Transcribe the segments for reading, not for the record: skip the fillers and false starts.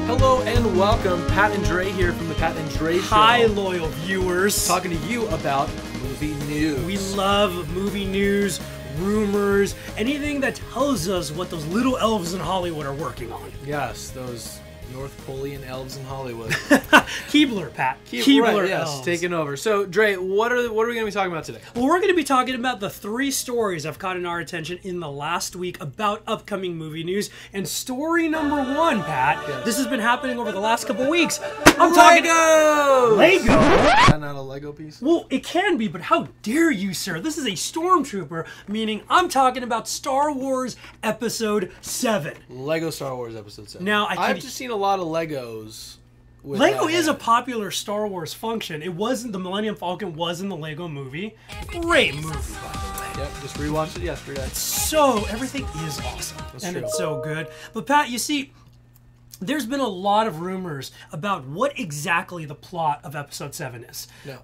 Hello and welcome. Pat and Dre here from the Pat and Dre Show. Hi, loyal viewers. Talking to you about movie news. We love movie news, rumors, anything that tells us what those little elves in Hollywood are working on. Yes, those North Polean elves in Hollywood. Keebler, Pat. Keebler right, yes, elves. taking over. So, Dre, what are we going to be talking about today? Well, we're going to be talking about the 3 stories I've caught in our attention in the last week about upcoming movie news. And story number 1, Pat, this has been happening over the last couple weeks. I'm talking Lego! Is that not a Lego piece? Well, it can be, but how dare you, sir? This is a stormtrooper, meaning I'm talking about Star Wars Episode 7. Lego Star Wars Episode 7. Now, I've just seen a lot of Legos. Lego is a popular Star Wars function. It wasn't, the Millennium Falcon was in the Lego movie. Great movie, by the way. Yep, just rewatched it yesterday. So, everything is awesome. That's and true. It's so good. But Pat, you see, there's been a lot of rumors about what exactly the plot of Episode 7 is. No,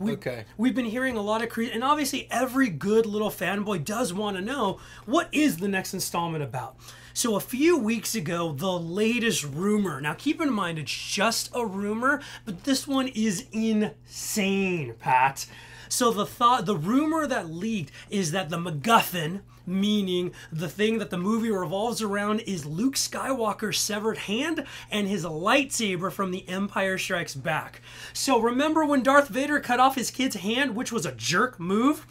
We've been hearing a lot of and obviously every good little fanboy does want to know, what is the next installment about? So a few weeks ago, the latest rumor, now keep in mind it's just a rumor, but this one is insane, Pat. So the rumor that leaked is that the MacGuffin, meaning the thing that the movie revolves around, is Luke Skywalker's severed hand and his lightsaber from The Empire Strikes Back. So remember when Darth Vader cut off his kid's hand, which was a jerk move?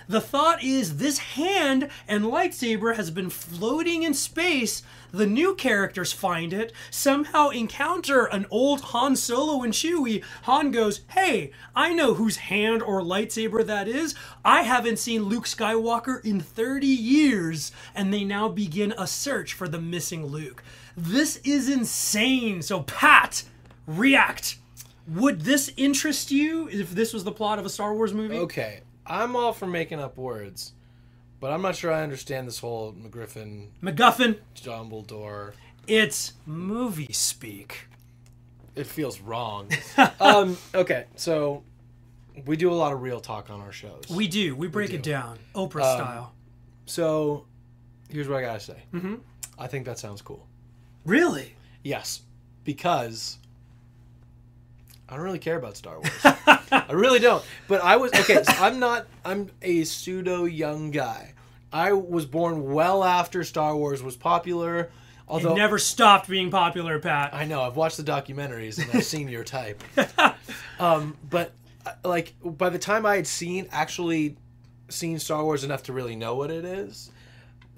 The thought is this hand and lightsaber has been floating in space. The new characters find it, somehow encounter an old Han Solo and Chewie. Han goes, hey, I know whose hand or lightsaber that is. I haven't seen Luke Skywalker in 30 years. And they now begin a search for the missing Luke. This is insane. So Pat, react. Would this interest you if this was the plot of a Star Wars movie? Okay. I'm all for making up words, but I'm not sure I understand this whole MacGuffin, Dumbledore. It's movie speak. It feels wrong. Okay, so we do a lot of real talk on our shows. We do. We break it down, Oprah style. So here's what I gotta say. Mm-hmm. I think that sounds cool. Really? Yes, because I don't really care about Star Wars. I really don't. But so I'm a pseudo young guy. I was born well after Star Wars was popular. Although it never stopped being popular, Pat. I know. I've watched the documentaries and I've seen your type. But like by the time I had seen Star Wars enough to really know what it is,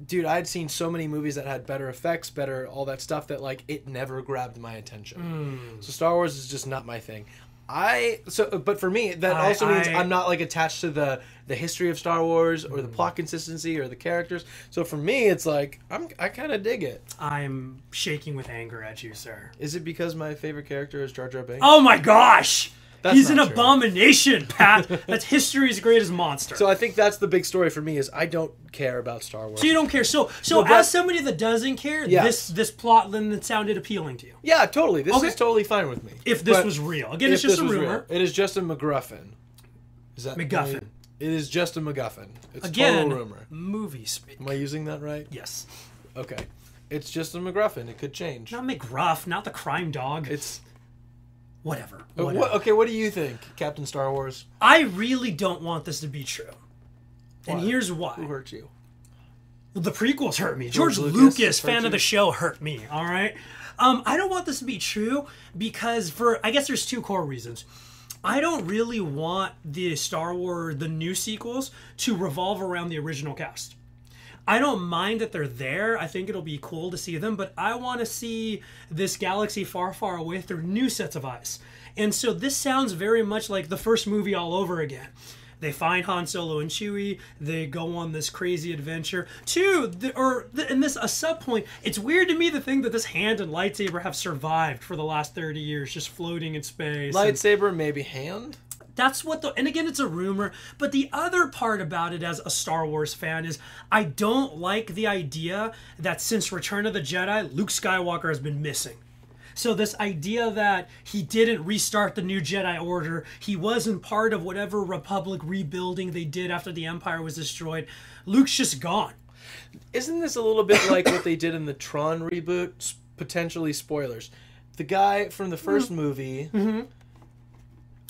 dude, I had seen so many movies that had better effects, better all that stuff that like it never grabbed my attention. So Star Wars is just not my thing. But for me, that also means I'm not like attached to the history of Star Wars or the plot consistency or the characters. So for me, it's like I kind of dig it. I'm shaking with anger at you, sir. Is it because my favorite character is Jar Jar Binks? Oh my gosh! He's an not true. Abomination, Pat. That's history's greatest monster. So I think that's the big story for me is I don't care about Star Wars. So you don't care. So as somebody that doesn't care, this plot then sounded appealing to you. Yeah, totally. This is totally fine with me. If this was real. Again, it's just a rumor. It is just a MacGuffin. Is that MacGuffin? It is just a MacGuffin. It's Again, total rumor. Movie speak. Am I using that right? Yes. Okay. It's just a MacGuffin. It could change. Not McGruff, not the crime dog. It's... Whatever. What do you think, Captain Star Wars? I really don't want this to be true. And here's why. Who hurt you? Well, the prequels hurt me. George Lucas, fan of the show, hurt me. All right? I don't want this to be true because I guess there's 2 core reasons. I don't really want the Star Wars, the new sequels, to revolve around the original cast. I don't mind that they're there. I think it'll be cool to see them, but I want to see this galaxy far, far away through new sets of eyes. And so this sounds very much like the first movie all over again. They find Han Solo and Chewie. They go on this crazy adventure. And this a sub point. It's weird to me to think that this hand and lightsaber have survived for the last 30 years, just floating in space. Lightsaber, maybe hand. That's what and again, it's a rumor, but the other part about it as a Star Wars fan is I don't like the idea that since Return of the Jedi, Luke Skywalker has been missing. So this idea that he didn't restart the new Jedi Order, he wasn't part of whatever Republic rebuilding they did after the Empire was destroyed, Luke's just gone. Isn't this a little bit like what they did in the Tron reboot? Potentially spoilers. The guy from the first movie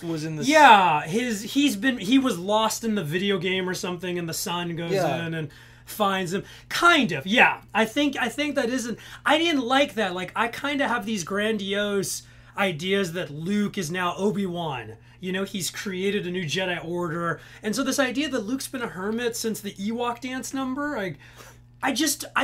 was in the... Yeah, he was lost in the video game or something, and the son goes in and finds him. Kind of, yeah. I think that isn't... I didn't like that. Like, I kind of have these grandiose ideas that Luke is now Obi-Wan. You know, he's created a new Jedi Order. And so this idea that Luke's been a hermit since the Ewok dance number, I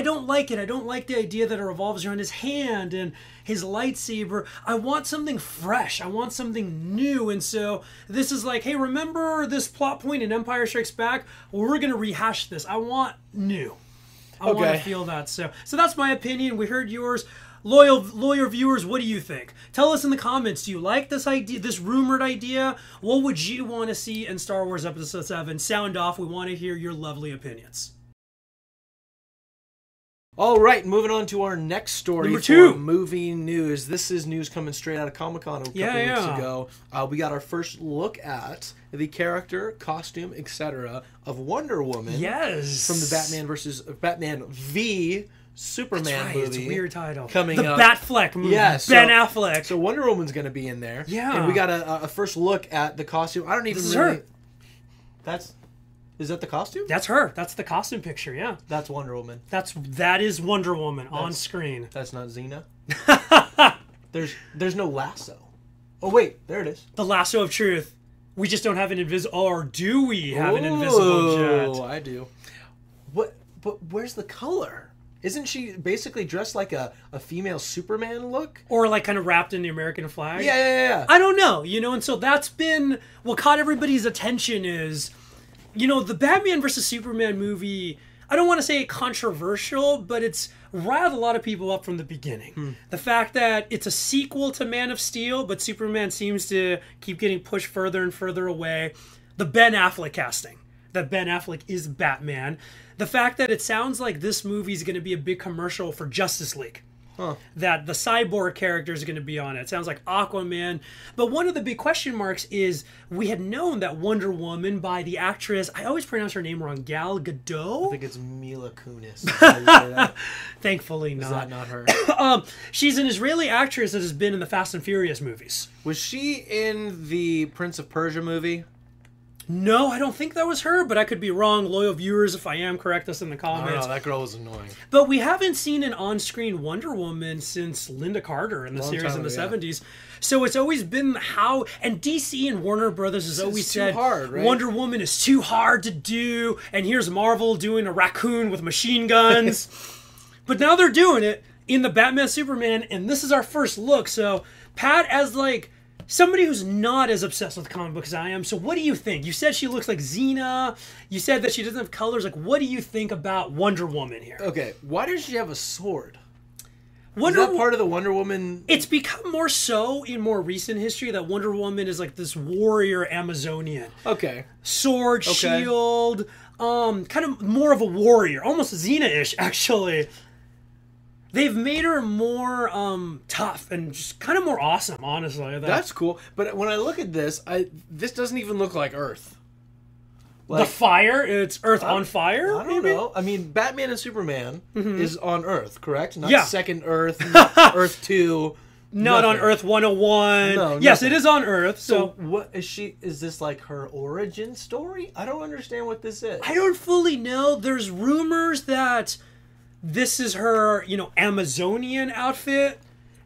don't like it. I don't like the idea that it revolves around his hand and his lightsaber. I want something fresh. I want something new. And so this is like, hey, remember this plot point in Empire Strikes Back? Well, we're going to rehash this. I want new. I want to feel that. So that's my opinion. We heard yours. Loyal viewers, what do you think? Tell us in the comments. Do you like this idea, this rumored idea? What would you want to see in Star Wars Episode 7? Sound off. We want to hear your lovely opinions. All right, moving on to our next story. Number 2. For movie news. This is news coming straight out of Comic-Con a couple weeks ago. We got our first look at the character, costume, etc. of Wonder Woman. Yes. From the Batman v Superman movie. It's a weird title. Coming the up. Batfleck movie. Yeah, Ben Affleck. So Wonder Woman's going to be in there. Yeah. And we got a first look at the costume. I don't even really... Is that the costume? That's her. That's the costume picture, yeah. That's Wonder Woman. That is Wonder Woman on screen. That's not Xena? There's no lasso. Oh, wait. There it is. The Lasso of Truth. We just don't have an invisible... Or do we have an invisible jet? Oh, I do. But where's the color? Isn't she basically dressed like a female Superman look? Or like kind of wrapped in the American flag? Yeah. I don't know, and so that's been... What caught everybody's attention is... the Batman vs. Superman movie, I don't want to say controversial, but it's riled a lot of people up from the beginning. The fact that it's a sequel to Man of Steel, but Superman seems to keep getting pushed further and further away. The Ben Affleck casting. That Ben Affleck is Batman. The fact that it sounds like this movie is going to be a big commercial for Justice League. That the Cyborg character is going to be on it. It sounds like Aquaman. But one of the big question marks is we had known that Wonder Woman by the actress, I always pronounce her name wrong, Gal Gadot? I think it's Mila Kunis. Thankfully not. Is that not her? She's an Israeli actress that has been in the Fast and Furious movies. Was she in the Prince of Persia movie? No, I don't think that was her, but I could be wrong. Loyal viewers, if I am, correct us in the comments. I don't know, that girl was annoying. But we haven't seen an on-screen Wonder Woman since Linda Carter in the series in the 70s. So it's always been how... And DC and Warner Brothers has always said hard, right? Wonder Woman is too hard to do, and here's Marvel doing a raccoon with machine guns. But now they're doing it in the Batman Superman, and this is our first look. So Pat, as somebody who's not as obsessed with comic books as I am, so what do you think? You said she looks like Xena. You said that she doesn't have colors. What do you think about Wonder Woman here? Okay, why does she have a sword? Is that part of the Wonder Woman? It's become more so in more recent history that Wonder Woman is like this warrior Amazonian. Okay. Sword, shield, kind of more of a warrior. Almost Xena-ish, actually. They've made her more tough and just kind of more awesome, honestly. That's cool. But when I look at this, this doesn't even look like Earth. The fire? It's Earth on fire? I don't know. I mean, Batman and Superman is on Earth, correct? Not second Earth, Earth 2. Not on Earth 101. No, yes, it is on Earth. So what is she? Is this like her origin story? I don't understand what this is. I don't fully know. There's rumors that... This is her, Amazonian outfit,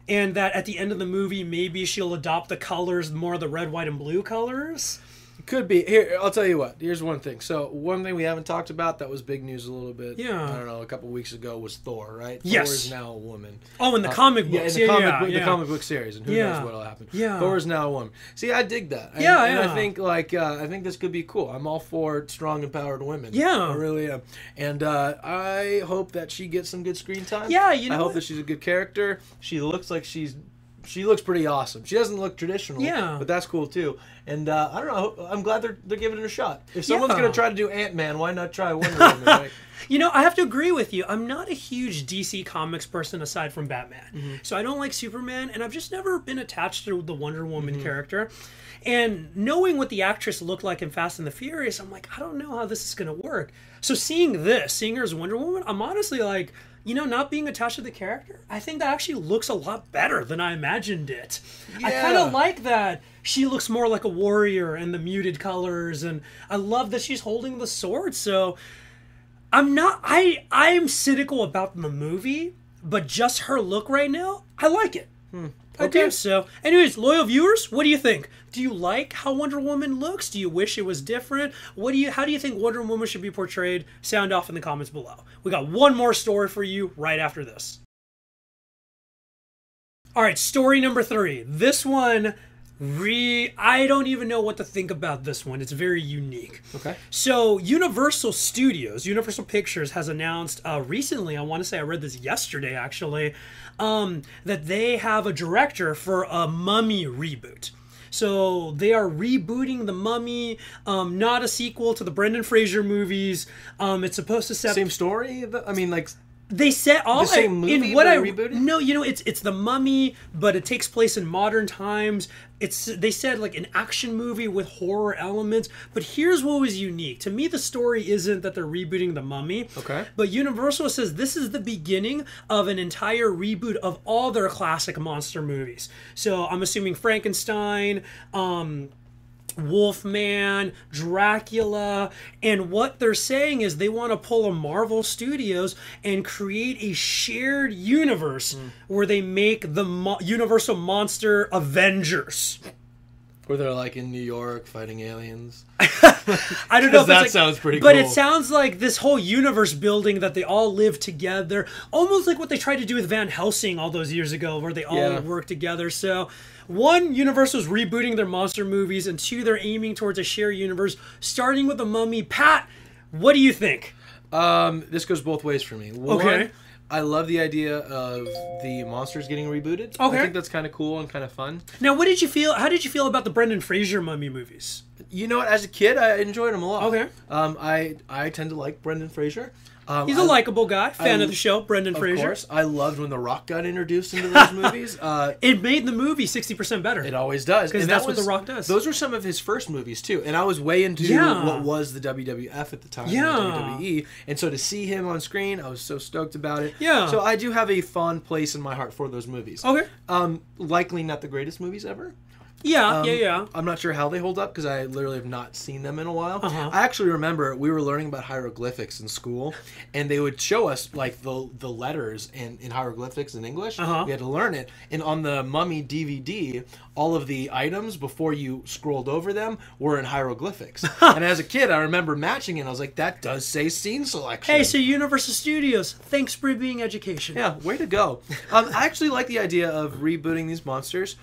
and that at the end of the movie, maybe she'll adopt the colors, more of the red, white, and blue colors. Could be. Here, I'll tell you what. Here's one thing. So, one thing we haven't talked about that was big news a little bit. Yeah. I don't know, a couple weeks ago was Thor, right? Yes. Thor is now a woman. Oh, in the comic books. Yeah, in the comic book series, and who knows what'll happen. Yeah. Thor is now a woman. See, I dig that. And I think, I think this could be cool. I'm all for strong, empowered women. Yeah. I really am. And I hope that she gets some good screen time. Yeah, I hope that she's a good character. She looks like she looks pretty awesome. She doesn't look traditional, but that's cool too. And I don't know. I'm glad they're giving it a shot. If someone's going to try to do Ant-Man, why not try Wonder Woman? Right? I have to agree with you. I'm not a huge DC Comics person aside from Batman. So I don't like Superman, and I've just never been attached to the Wonder Woman character. And knowing what the actress looked like in Fast and the Furious, I'm like, I don't know how this is going to work. So seeing her as Wonder Woman, I'm honestly like, not being attached to the character, I think that actually looks a lot better than I imagined it. Yeah. I kind of like that she looks more like a warrior in the muted colors, and I love that she's holding the sword. So I'm cynical about the movie, but just her look right now, I like it. I do. So, anyways, loyal viewers, what do you think? Do you like how Wonder Woman looks? Do you wish it was different? How do you think Wonder Woman should be portrayed? Sound off in the comments below. We got one more story for you right after this. All right, story number 3. This one, I don't even know what to think about this one. It's very unique. Okay. So Universal Pictures has announced recently, I want to say I read this yesterday actually, that they have a director for a Mummy reboot. So they are rebooting The Mummy, not a sequel to the Brendan Fraser movies. It's supposed to set... Same story? I mean, like... They said all the same movie, in what but I rebooted? No, it's The Mummy, but it takes place in modern times. They said like an action movie with horror elements. But here's what was unique to me: the story isn't that they're rebooting The Mummy. Okay. But Universal says this is the beginning of an entire reboot of all their classic monster movies. So I'm assuming Frankenstein, Wolfman, Dracula, and what they're saying is they want to pull a Marvel Studios and create a shared universe where they make the Universal Monster Avengers. Where they're like in New York fighting aliens. I don't know if that sounds pretty but cool. It sounds like this whole universe building that they all live together, almost like what they tried to do with Van Helsing all those years ago, where they all work together. So, 1, Universal's rebooting their monster movies, and 2, they're aiming towards a shared universe, starting with The Mummy. Pat, what do you think? This goes both ways for me. Okay. 1, I love the idea of the monsters getting rebooted. Okay. I think that's kind of cool and kind of fun. Now, how did you feel about the Brendan Fraser Mummy movies? You know what? As a kid, I enjoyed them a lot. Okay. I tend to like Brendan Fraser. He's a likable guy, fan of the show, Brendan Fraser. Of course. I loved when The Rock got introduced into those movies. It made the movie 60% better. It always does. Because that's what The Rock does. Those were some of his first movies, too. And I was way into what was the WWF at the time, the WWE. And so to see him on screen, I was so stoked about it. Yeah. So I do have a fond place in my heart for those movies. Okay. Likely not the greatest movies ever. Yeah. I'm not sure how they hold up because I literally have not seen them in a while. Uh-huh. I actually remember we were learning about hieroglyphics in school, and they would show us like the letters in hieroglyphics in English. Uh-huh. We had to learn it, and on the Mummy DVD, all of the items before you scrolled over them were in hieroglyphics. And as a kid, I remember matching it. I was like, that does say scene selection. Hey, so Universal Studios, thanks for being education. Yeah, way to go. I actually like the idea of rebooting these monsters.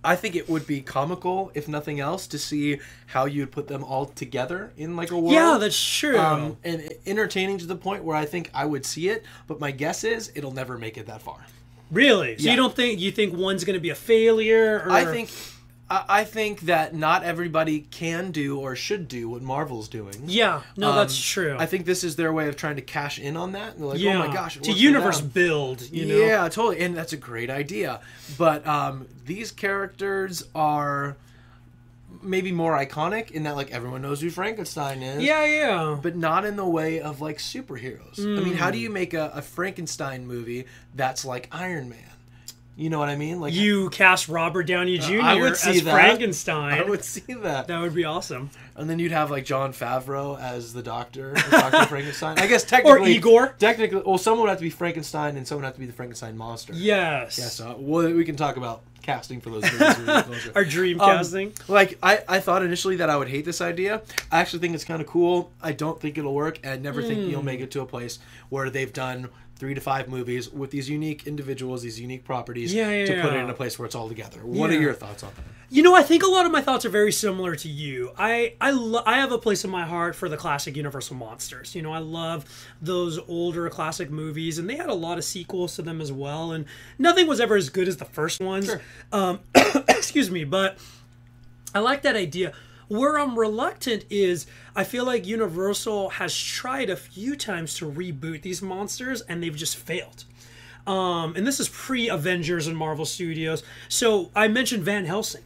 I think it would be comical, if nothing else, to see how you'd put them all together in like a world. Yeah, that's true. And entertaining to the point where I think I would see it, but my guess is it'll never make it that far. Really? So you think one's going to be a failure? Or... I think that not everybody can do or should do what Marvel's doing. Yeah, no, that's true. I think this is their way of trying to cash in on that. And they're like, oh my gosh, to universe build, you know? Yeah, totally. And that's a great idea. But these characters are maybe more iconic in that like everyone knows who Frankenstein is. Yeah. But not in the way of like superheroes. I mean, how do you make a Frankenstein movie that's like Iron Man? You know what I mean? Like you cast Robert Downey Jr. as Frankenstein. I would see that. That would be awesome. And then you'd have like Jon Favreau as the Doctor Frankenstein. I guess technically, or Igor. Technically, well, someone would have to be Frankenstein, and someone would have to be the Frankenstein monster. Yes. Yeah. So we can talk about casting for those movies. Our dream casting. Like I thought initially that I would hate this idea. I actually think it's kind of cool. I don't think it'll work, and I never think you'll make it to a place where they've done 3 to 5 movies with these unique individuals, these unique properties, to put it in a place where it's all together. What are your thoughts on that? You know, I think a lot of my thoughts are very similar to you. I have a place in my heart for the classic Universal monsters. You know, I love those older classic movies, and they had a lot of sequels to them as well, and nothing was ever as good as the first ones. Sure. Excuse me, but I like that idea. Where I'm reluctant is I feel like Universal has tried a few times to reboot these monsters and they've just failed. And this is pre-Avengers and Marvel Studios. So I mentioned Van Helsing.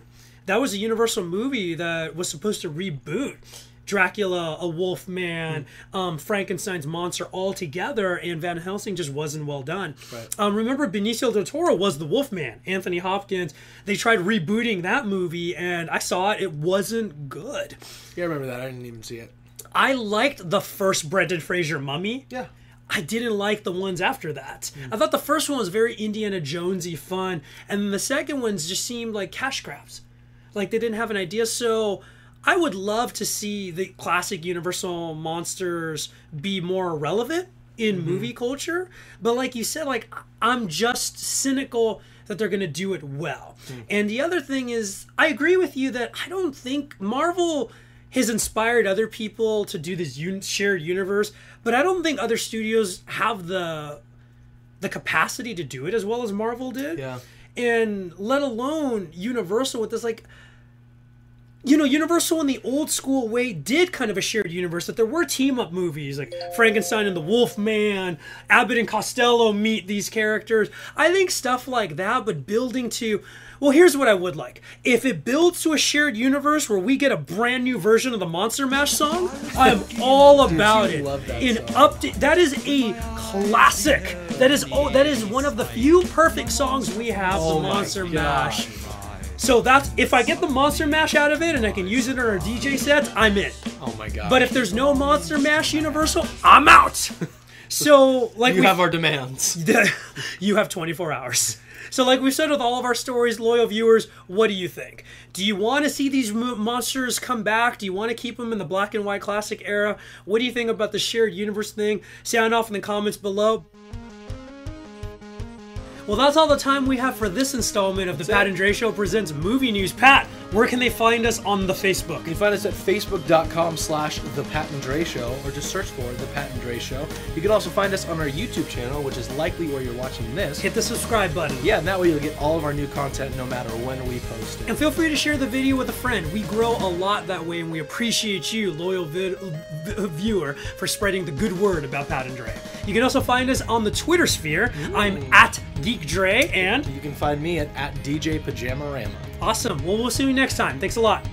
That was a Universal movie that was supposed to reboot Dracula, a wolf man, Frankenstein's monster all together, and Van Helsing just wasn't well done. Right. Remember, Benicio del Toro was the Wolfman. Anthony Hopkins, they tried rebooting that movie, and I saw it. It wasn't good. Yeah, I remember that. I didn't even see it. I liked the first Brendan Fraser Mummy. Yeah. I didn't like the ones after that. I thought the first one was very Indiana Jonesy fun, and then the second ones just seemed like cash grabs. Like they didn't have an idea, so I would love to see the classic Universal monsters be more relevant in movie culture. But like you said, like I'm just cynical that they're going to do it well. And the other thing is, I agree with you that I don't think Marvel has inspired other people to do this shared universe, but I don't think other studios have the capacity to do it as well as Marvel did. Yeah. And let alone Universal with this, like, you know, Universal in the old school way did kind of a shared universe, that there were team-up movies like Frankenstein and the Wolfman, Abbott and Costello meet these characters. I think stuff like that, but building to... Well, here's what I would like. If it builds to a shared universe where we get a brand new version of the Monster Mash song, I'm all about it. Love that Update, that is a classic. That is one of the few perfect songs we have, the Monster Mash. So that's, if I get the Monster Mash out of it and I can use it in our DJ sets, I'm in. Oh my god. But if there's no Monster Mash Universal, I'm out. So like you have our demands. You have 24 hours. So like we said with all of our stories, loyal viewers, what do you think? Do you want to see these monsters come back? Do you want to keep them in the black and white classic era? What do you think about the shared universe thing? Sound off in the comments below. Well, that's all the time we have for this installment of the Pat and Dre Show presents Movie News. Pat, where can they find us on the Facebook? You can find us at facebook.com/The Pat and Dre Show, or just search for The Pat and Dre Show. You can also find us on our YouTube channel, which is likely where you're watching this. Hit the subscribe button. Yeah, and that way you'll get all of our new content no matter when we post it. And feel free to share the video with a friend. We grow a lot that way, and we appreciate you, loyal viewer, for spreading the good word about Pat and Dre. You can also find us on the Twitter sphere. I'm at Geek Dre, and you can find me at DJ Pajamarama. Awesome. Well, we'll see you next time. Thanks a lot.